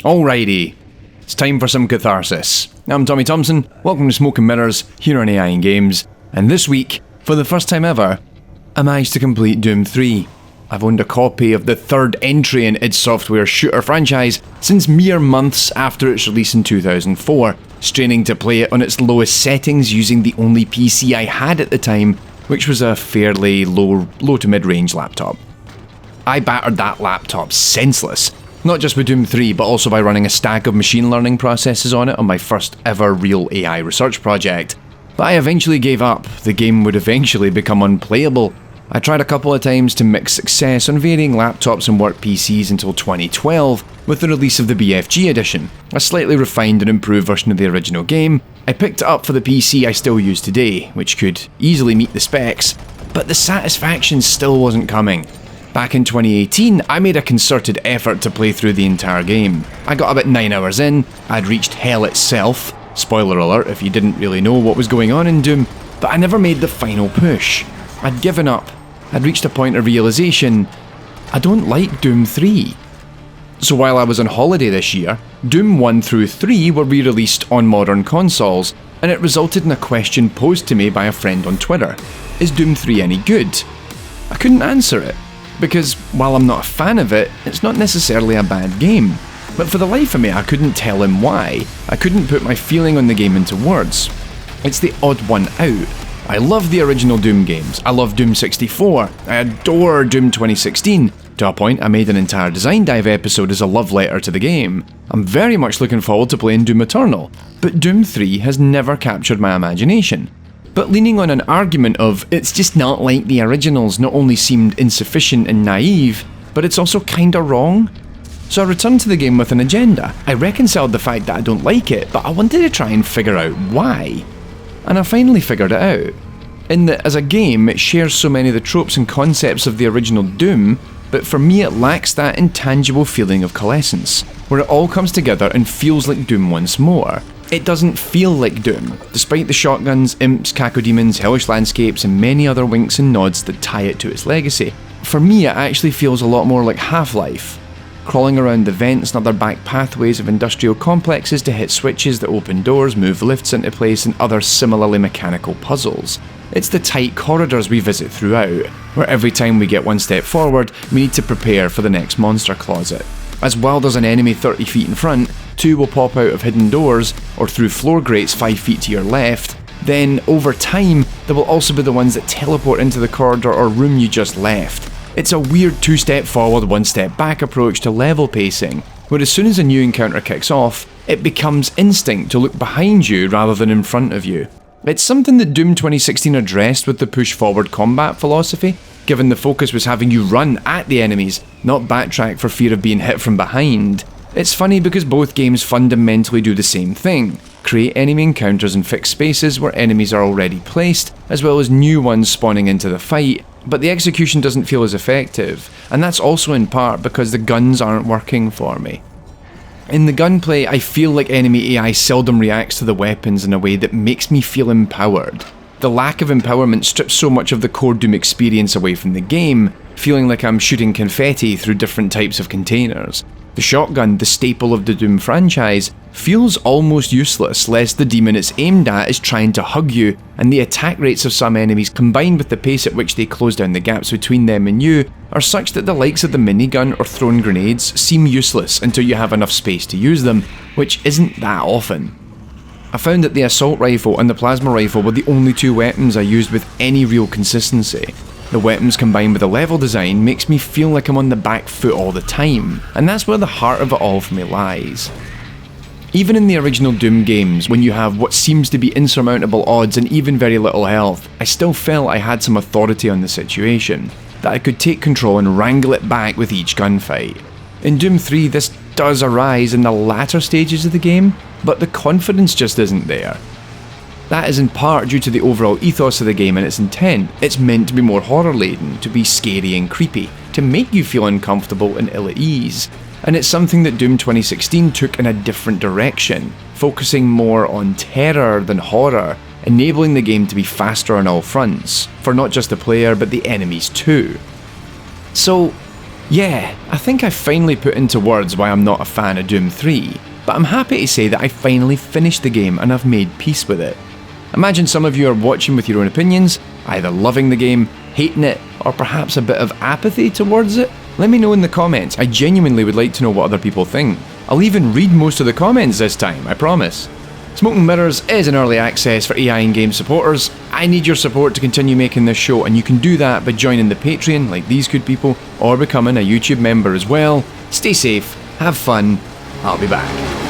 Alrighty, it's time for some catharsis. I'm Tommy Thompson, welcome to Smoke and Mirrors here on AI and Games, and this week, for the first time ever, I managed to complete Doom 3. I've owned a copy of the third entry in id Software's shooter franchise since mere months after its release in 2004, straining to play it on its lowest settings using the only PC I had at the time, which was a fairly low to mid-range laptop. I battered that laptop senseless, not just with Doom 3 but also by running a stack of machine learning processes on it on my first ever real AI research project. But I eventually gave up. The game would eventually become unplayable. I tried a couple of times to mix success on varying laptops and work PCs until 2012 with the release of the BFG edition, a slightly refined and improved version of the original game. I picked it up for the PC I still use today, which could easily meet the specs, but the satisfaction still wasn't coming. Back in 2018, I made a concerted effort to play through the entire game. I got about 9 hours in, I'd reached hell itself, spoiler alert if you didn't really know what was going on in Doom, but I never made the final push. I'd given up. I'd reached a point of realization, I don't like Doom 3. So while I was on holiday this year, Doom 1 through 3 were re-released on modern consoles, and it resulted in a question posed to me by a friend on Twitter. Is Doom 3 any good? I couldn't answer it, because while I'm not a fan of it, it's not necessarily a bad game. But for the life of me, I couldn't tell him why. I couldn't put my feeling on the game into words. It's the odd one out. I love the original Doom games. I love Doom 64. I adore Doom 2016. To a point, I made an entire Design Dive episode as a love letter to the game. I'm very much looking forward to playing Doom Eternal, but Doom 3 has never captured my imagination. But leaning on an argument of it's just not like the originals not only seemed insufficient and naive, but it's also kinda wrong. So I returned to the game with an agenda. I reconciled the fact that I don't like it, but I wanted to try and figure out why. And I finally figured it out. In that as a game, it shares so many of the tropes and concepts of the original Doom, but for me it lacks that intangible feeling of coalescence, where it all comes together and feels like Doom once more. It doesn't feel like Doom, despite the shotguns, imps, cacodemons, hellish landscapes and many other winks and nods that tie it to its legacy. For me it actually feels a lot more like Half-Life, crawling around the vents and other back pathways of industrial complexes to hit switches that open doors, move lifts into place and other similarly mechanical puzzles. It's the tight corridors we visit throughout, where every time we get one step forward, we need to prepare for the next monster closet. As while there's an enemy 30 feet in front, 2 will pop out of hidden doors or through floor grates 5 feet to your left. Then, over time, there will also be the ones that teleport into the corridor or room you just left. It's a weird 2-step forward, 1-step back approach to level pacing, where as soon as a new encounter kicks off, it becomes instinct to look behind you rather than in front of you. It's something that Doom 2016 addressed with the push-forward combat philosophy, given the focus was having you run at the enemies, not backtrack for fear of being hit from behind. It's funny because both games fundamentally do the same thing, create enemy encounters in fixed spaces where enemies are already placed, as well as new ones spawning into the fight, but the execution doesn't feel as effective, and that's also in part because the guns aren't working for me. In the gunplay, I feel like enemy AI seldom reacts to the weapons in a way that makes me feel empowered. The lack of empowerment strips so much of the core Doom experience away from the game, feeling like I'm shooting confetti through different types of containers. The shotgun, the staple of the Doom franchise, feels almost useless lest the demon it's aimed at is trying to hug you, and the attack rates of some enemies combined with the pace at which they close down the gaps between them and you are such that the likes of the minigun or thrown grenades seem useless until you have enough space to use them, which isn't that often. I found that the assault rifle and the plasma rifle were the only 2 weapons I used with any real consistency. The weapons combined with the level design makes me feel like I'm on the back foot all the time, and that's where the heart of it all for me lies. Even in the original Doom games, when you have what seems to be insurmountable odds and even very little health, I still felt I had some authority on the situation, that I could take control and wrangle it back with each gunfight. In Doom 3 this does arise in the latter stages of the game, but the confidence just isn't there. That is in part due to the overall ethos of the game and its intent. It's meant to be more horror-laden, to be scary and creepy, to make you feel uncomfortable and ill at ease. And it's something that Doom 2016 took in a different direction, focusing more on terror than horror, enabling the game to be faster on all fronts, for not just the player but the enemies too. So, Yeah, I think I finally put into words why I'm not a fan of Doom 3, but I'm happy to say that I finally finished the game and I've made peace with it. Imagine some of you are watching with your own opinions, either loving the game, hating it, or perhaps a bit of apathy towards it. Let me know in the comments, I genuinely would like to know what other people think. I'll even read most of the comments this time, I promise. Smoke and Mirrors is an early access for AI and game supporters. I need your support to continue making this show, and you can do that by joining the Patreon like these good people, or becoming a YouTube member as well. Stay safe, have fun, I'll be back.